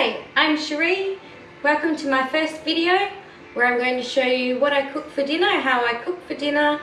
Hi, I'm Cherie. Welcome to my first video where I'm going to show you what I cook for dinner, how I cook for dinner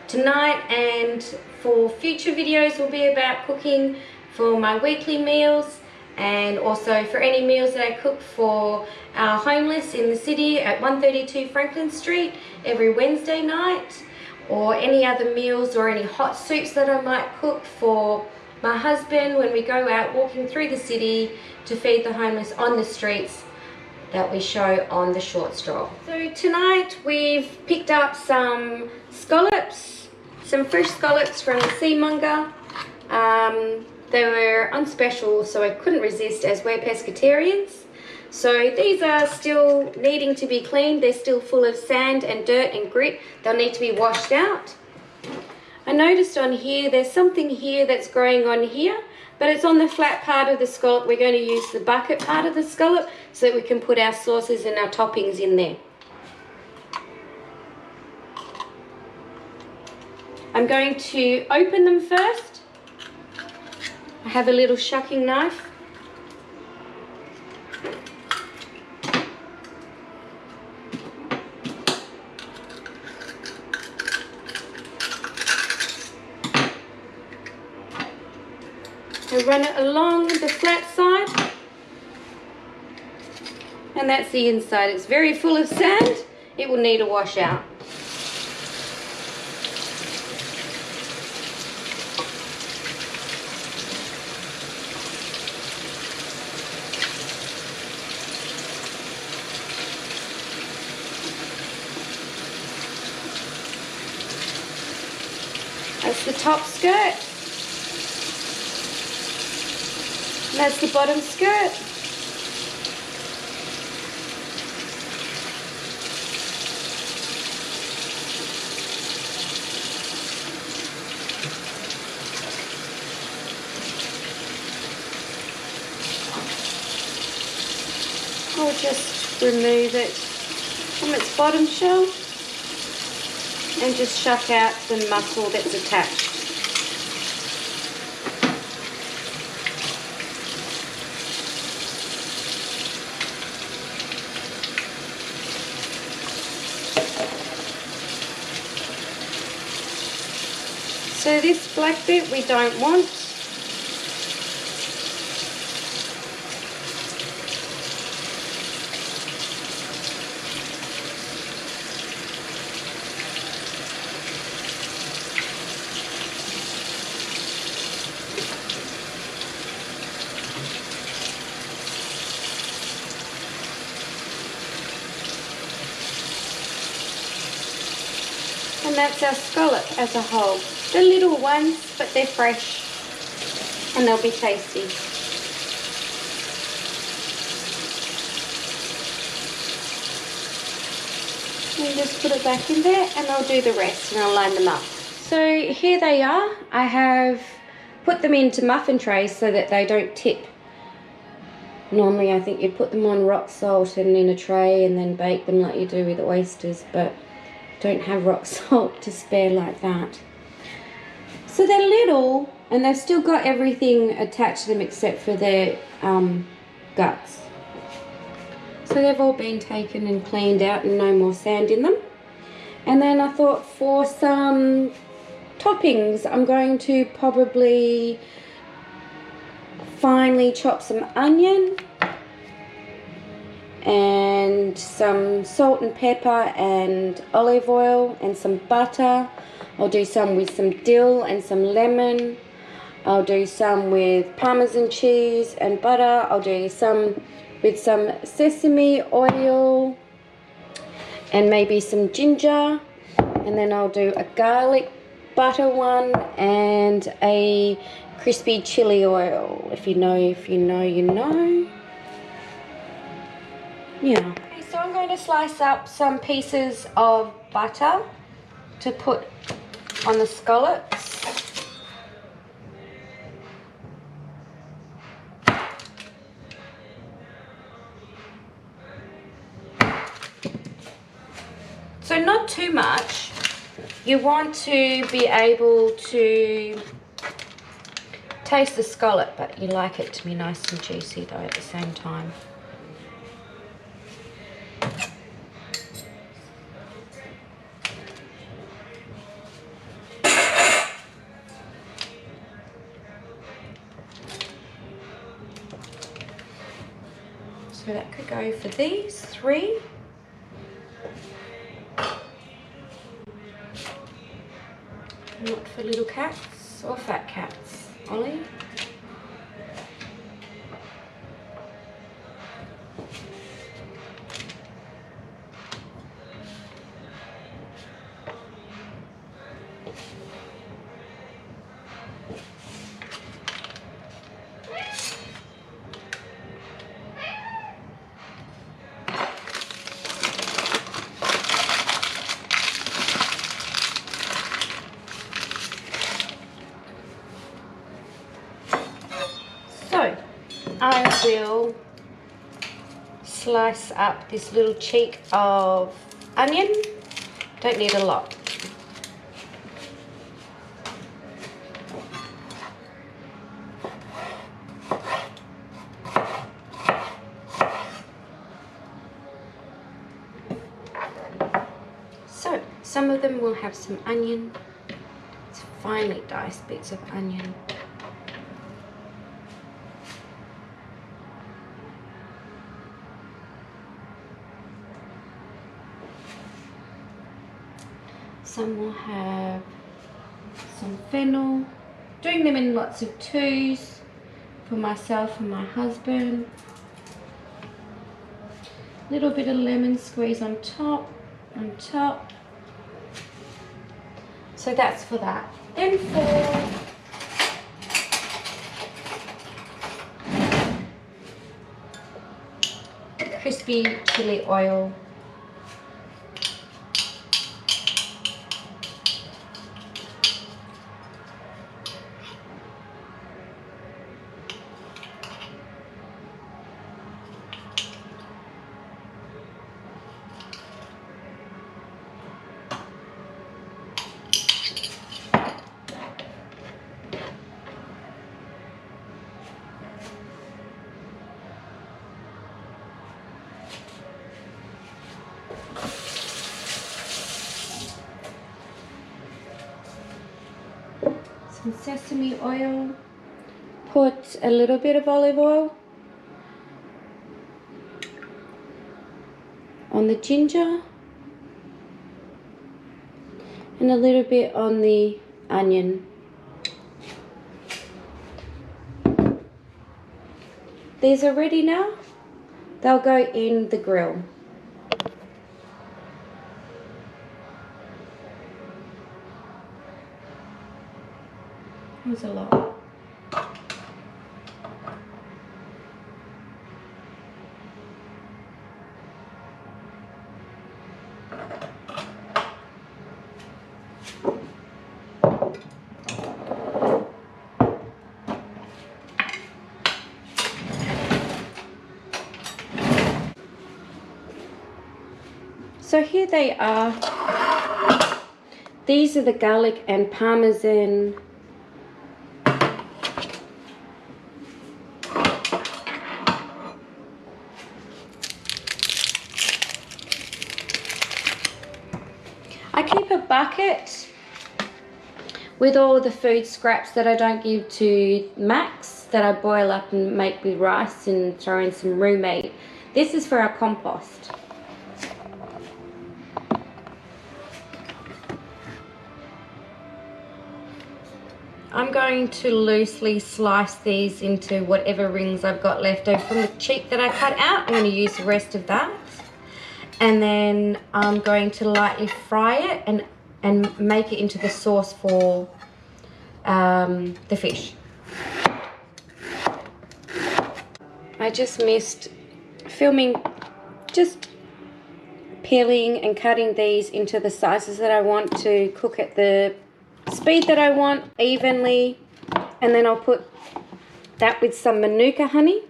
tonight, and for future videos will be about cooking for my weekly meals and also for any meals that I cook for our homeless in the city at 132 Franklin Street every Wednesday night, or any other meals or any hot soups that I might cook for my husband when we go out walking through the city to feed the homeless on the streets that we show on the short stroll. So tonight we've picked up some scallops, some fresh scallops from the Seamonger. They were on special, so I couldn't resist as we're pescatarians. So these are still needing to be cleaned. They're still full of sand and dirt and grit. They'll need to be washed out. I noticed on here there's something here that's growing on here, but it's on the flat part of the scallop. We're going to use the bucket part of the scallop so that we can put our sauces and our toppings in there. I'm going to open them first. I have a little shucking knife. I run it along the flat side, and that's the inside. It's very full of sand. It will need a wash out. That's the top skirt. And that's the bottom skirt. I'll just remove it from its bottom shell and just shuck out the muscle that's attached. So this black bit we don't want. And that's our scallop as a whole. They're little ones, but they're fresh and they'll be tasty. And just put it back in there and I'll do the rest and I'll line them up. So here they are. I have put them into muffin trays so that they don't tip. Normally I think you'd put them on rock salt and in a tray and then bake them like you do with oysters, but don't have rock salt to spare like that. So they're little and they've still got everything attached to them except for their guts. So they've all been taken and cleaned out and no more sand in them. And then I thought for some toppings I'm going to probably finely chop some onion and some salt and pepper and olive oil and some butter. I'll do some with some dill and some lemon. I'll do some with Parmesan cheese and butter. I'll do some with some sesame oil and maybe some ginger. And then I'll do a garlic butter one and a crispy chili oil. If you know, you know. Yeah. Okay, so I'm going to slice up some pieces of butter to put on the scallops. So not too much. You want to be able to taste the scallop, but you like it to be nice and juicy though at the same time. So that could go for these 3. Not for little cats or fat cats, Ollie. So I will slice up this little cheek of onion. Don't need a lot. So some of them will have some onion. It's finely diced bits of onion. Some will have some fennel. Doing them in lots of 2s for myself and my husband. Little bit of lemon squeeze on top, So that's for that. Then for crispy chili oil. Some sesame oil. Put a little bit of olive oil on the ginger and a little bit on the onion. These are ready now. They'll go in the grill. That was a lot. So here they are. These are the garlic and parmesan I keep a bucket with all the food scraps that I don't give to Max, that I boil up and make with rice and throw in some roommate. This is for our compost. I'm going to loosely slice these into whatever rings I've got left over from the cheek that I cut out. I'm going to use the rest of that. And then I'm going to lightly fry it and make it into the sauce for the fish. I just missed filming, just peeling and cutting these into the sizes that I want to cook at the speed that I want, evenly. And then I'll put that with some Manuka honey.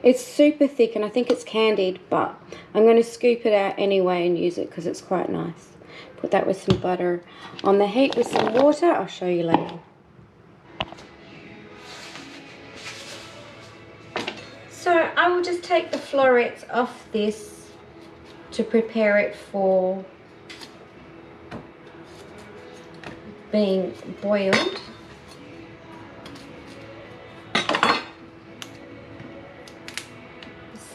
It's super thick and I think it's candied, but I'm going to scoop it out anyway and use it because it's quite nice. Put that with some butter on the heat with some water. I'll show you later. So I will just take the florets off this to prepare it for being boiled.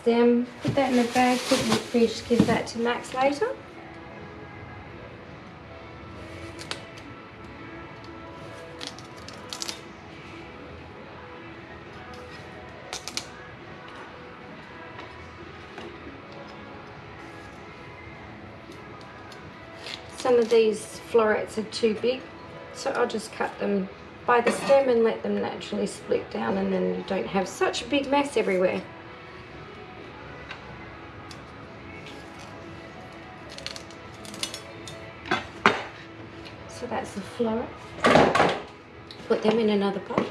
stem, put that in a bag, put it in the fridge, give that to Max later. Some of these florets are too big, so I'll just cut them by the stem and let them naturally split down, and then you don't have such a big mess everywhere. So that's the floret. Put them in another pot.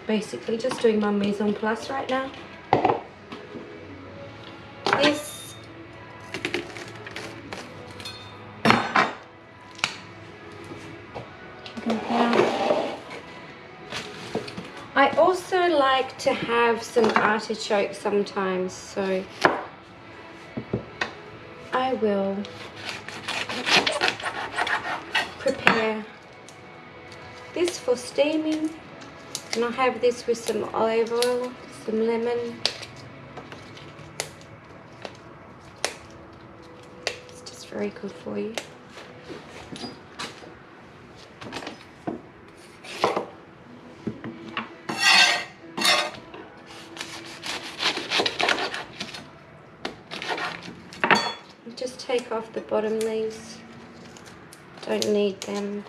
Basically just doing my mise en place right now. This I also like to have some artichoke sometimes, so I will prepare this for steaming, and I'll have this with some olive oil, some lemon. It's just very good for you. Just take off the bottom leaves, don't need them.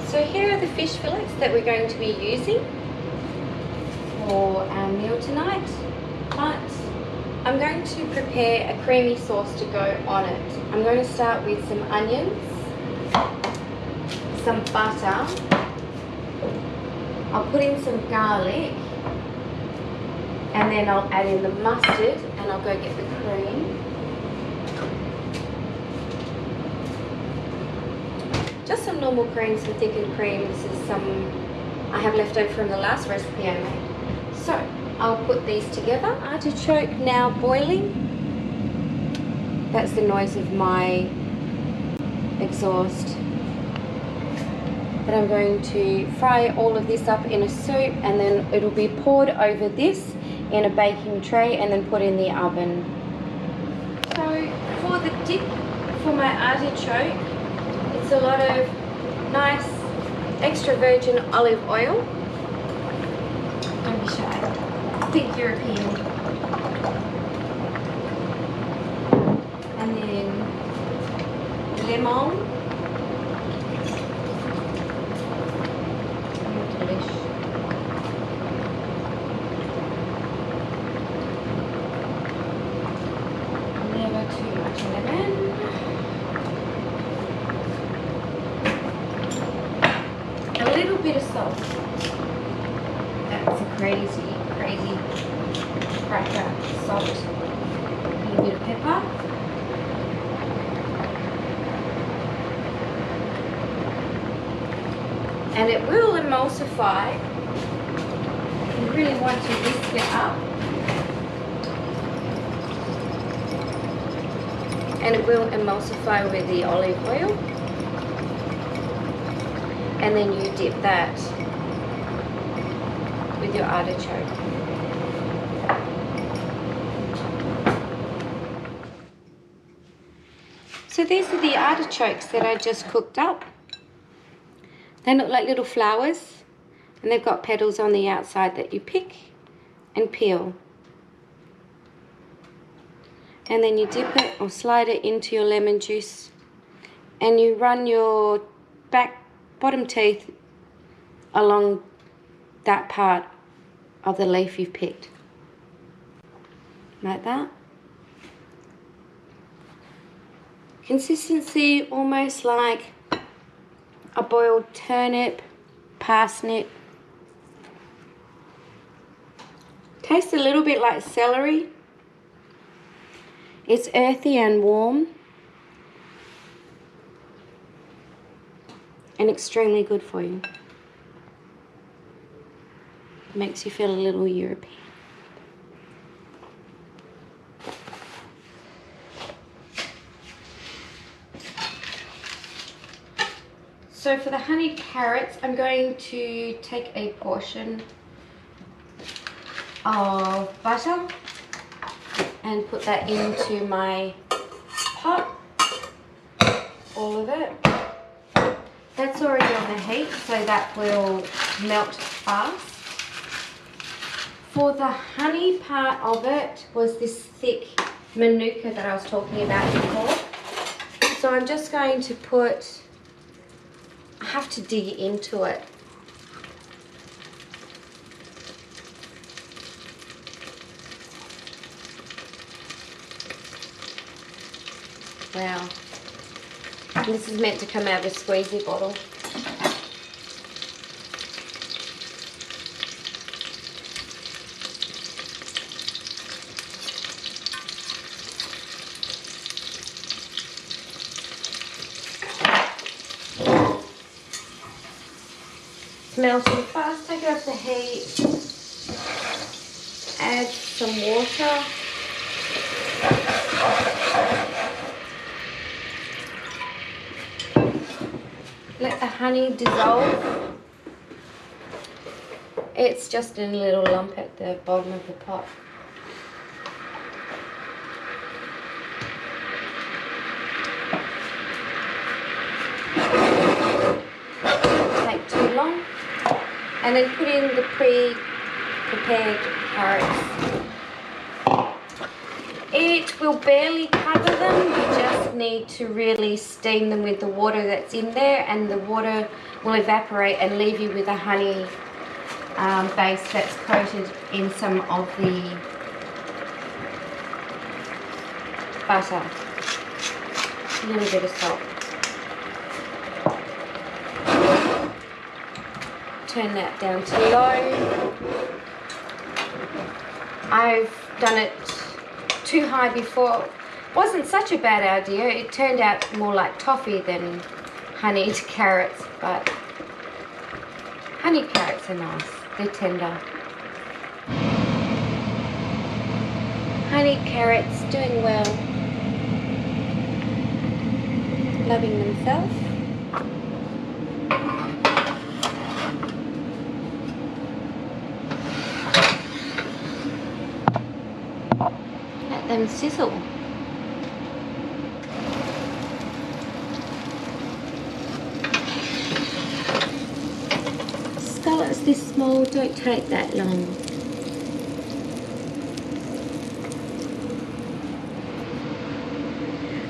So here are the fish fillets that we're going to be using for our meal tonight, but I'm going to prepare a creamy sauce to go on it. I'm going to start with some onions, some butter, I'll put in some garlic, and then I'll add in the mustard, and I'll go get the cream. Just some normal cream, some thickened cream. This is some I have left over from the last recipe I made. So I'll put these together. Artichoke now boiling. That's the noise of my exhaust. But I'm going to fry all of this up in a soup, and then it'll be poured over this in a baking tray and then put in the oven. So for the dip for my artichoke, it's a lot of nice extra virgin olive oil. Don't be shy, think European. And then lemon. A little bit of salt. That's a crazy cracker. Salt. A little bit of pepper. And it will emulsify. You really want to whisk it up. And it will emulsify with the olive oil. And then you dip that with your artichoke. So these are the artichokes that I just cooked up. They look like little flowers, and they've got petals on the outside that you pick and peel. And then you dip it or slide it into your lemon juice, and you run your bottom teeth along that part of the leaf you've picked. Like that. Consistency almost like a boiled turnip, parsnip. Tastes a little bit like celery. It's earthy and warm. And extremely good for you. Makes you feel a little European. So for the honey carrots, I'm going to take a portion of butter and put that into my pot, all of it. That's already on the heat, so that will melt fast. For the honey part of it was this thick manuka that I was talking about before. So I'm just going to put, I have to dig into it. Wow. This is meant to come out of a squeezy bottle. It's melting fast. Take it off the heat. Add some water. Let the honey dissolve. It's just in a little lump at the bottom of the pot. Doesn't take too long. And then put in the pre-prepared carrots. It will barely cover them. You just need to really steam them with the water that's in there, and the water will evaporate and leave you with a honey base that's coated in some of the butter. A little bit of salt. Turn that down to low. I've done it too high before. Wasn't such a bad idea. It turned out more like toffee than honeyed carrots, but honey carrots are nice. They're tender. Honey carrots doing well. Loving themselves. Let them sizzle. Scallops this small don't take that long.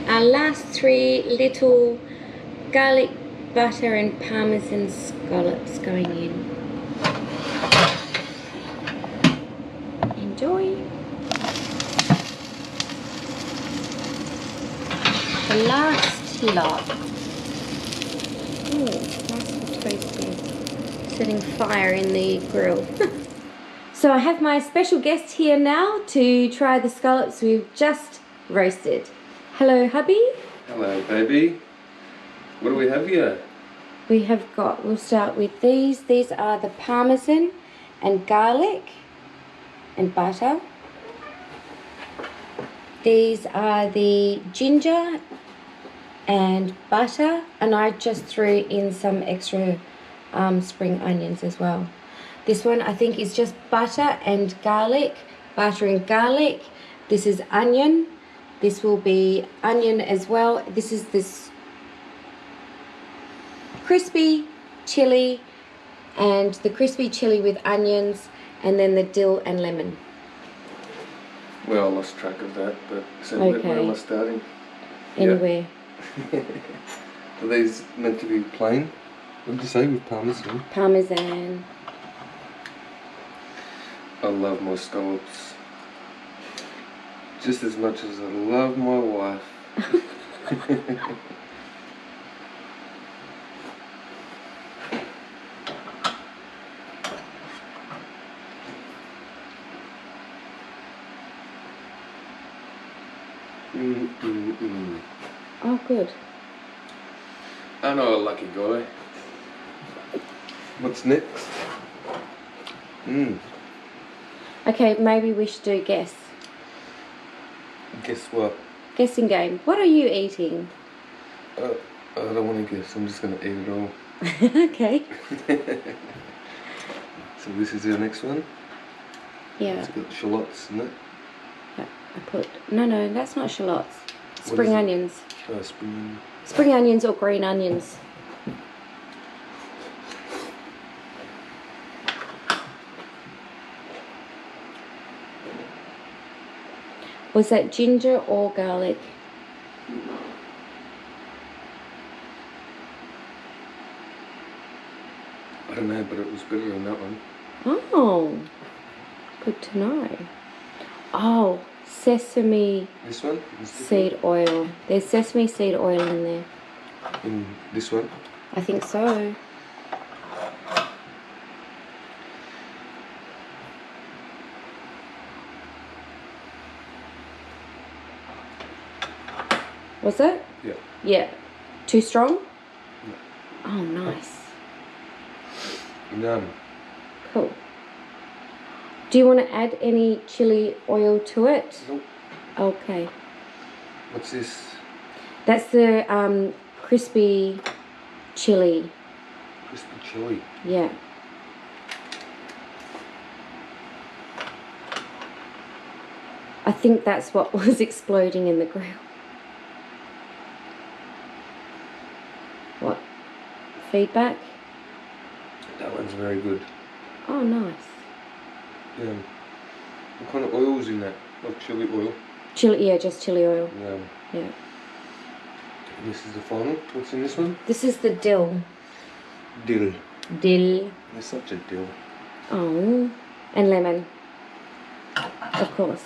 Our last 3 little garlic, butter and parmesan scallops going in. Enjoy. The last lot. Ooh, nice and toasty. Setting fire in the grill. So I have my special guest here now to try the scallops we've just roasted. Hello, hubby. Hello, baby. What do we have here? We have got, we'll start with these. These are the parmesan and garlic and butter. These are the ginger and butter, and I just threw in some extra spring onions as well. This one I think is just butter and garlic. This is onion. This will be onion as well. This is this crispy chili, and the crispy chili with onions, and then the dill and lemon. Well, I lost track of that, but so Okay. where am I starting? Anywhere. Are these meant to be plain? What did you say with parmesan? Parmesan. I love my scallops just as much as I love my wife. Oh, good. I know a lucky guy. What's next? Okay, maybe we should do guess. Guess what? Guessing game. What are you eating? I don't want to guess. I'm just going to eat it all. Okay. So this is the next one. Yeah. It's got shallots in it. Yeah. I put no, that's not shallots. What Spring is it? onions. Spring. Spring onions or green onions. Was that ginger or garlic? I don't know, but it was better than that one. Oh, good to know. Oh, sesame This one? seed oil. There's sesame seed oil in there. In this one? I think so. Was it? Yeah. Yeah. Too strong? No. Oh, nice. None. Cool. Do you want to add any chili oil to it? Nope. Okay. What's this? That's the crispy chili. Crispy chili. Yeah. I think that's what was exploding in the grill. What? Feedback? That one's very good. Oh, nice. Yeah. What kind of oil's in that? Like chili oil? Chili, yeah, just chili oil. Yeah. Yeah. This is the final. What's in this one? This is the dill. Dill. Dill. You're such a dill. Oh. And lemon. Of course.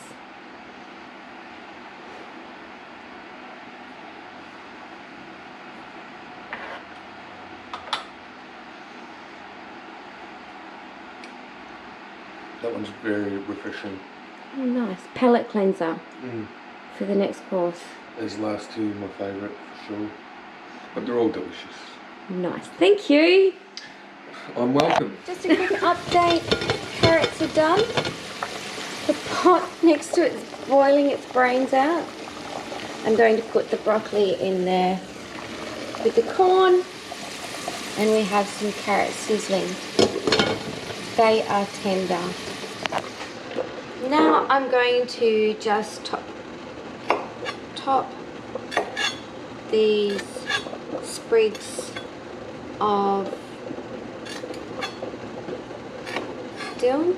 That one's very refreshing. Oh, nice. Palate cleanser for the next course. These last two are my favourite for sure. But they're all delicious. Nice. Thank you. I'm welcome. Just a quick update. Carrots are done. The pot next to it is boiling its brains out. I'm going to put the broccoli in there with the corn. And we have some carrots sizzling. They are tender. Now I'm going to just top these sprigs of dill.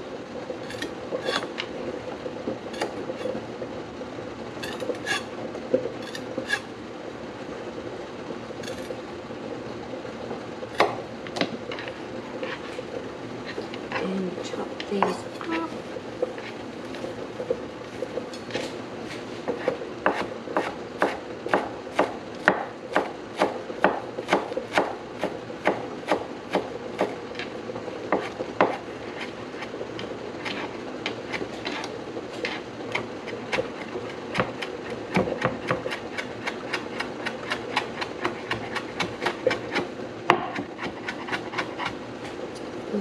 And chop these up.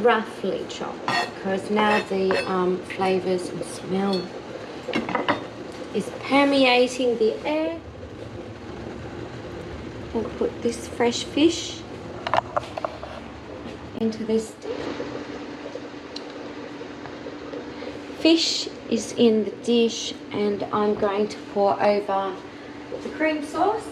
Roughly chopped, because now the flavours and smell is permeating the air. We'll put this fresh fish into this. Fish is in the dish and I'm going to pour over the cream sauce.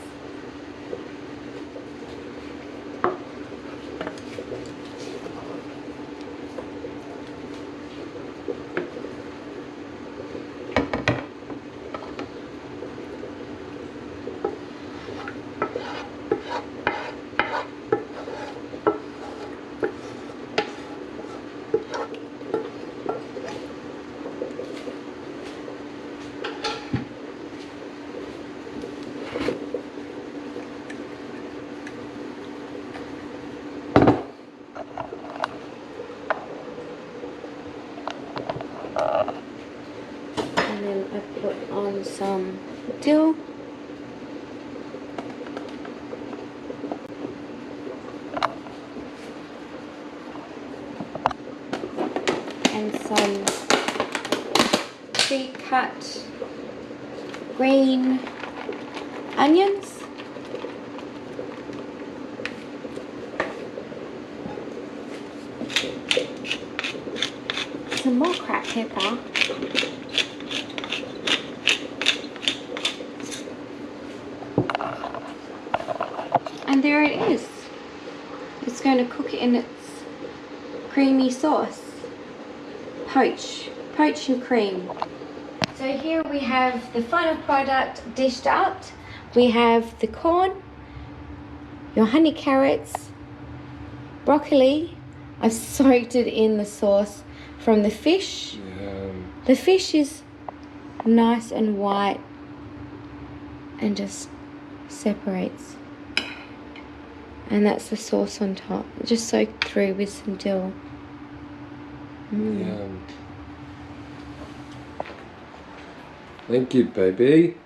And then I put on some dill. And some pre-cut green onions. cracked pepper. And there it is. It's going to cook it in its creamy sauce. Poach and cream. So here we have the final product dished out. We have the corn, your honey carrots, broccoli. I've soaked it in the sauce from the fish. The fish is nice and white and just separates. And that's the sauce on top. Just soaked through with some dill. Thank you, baby.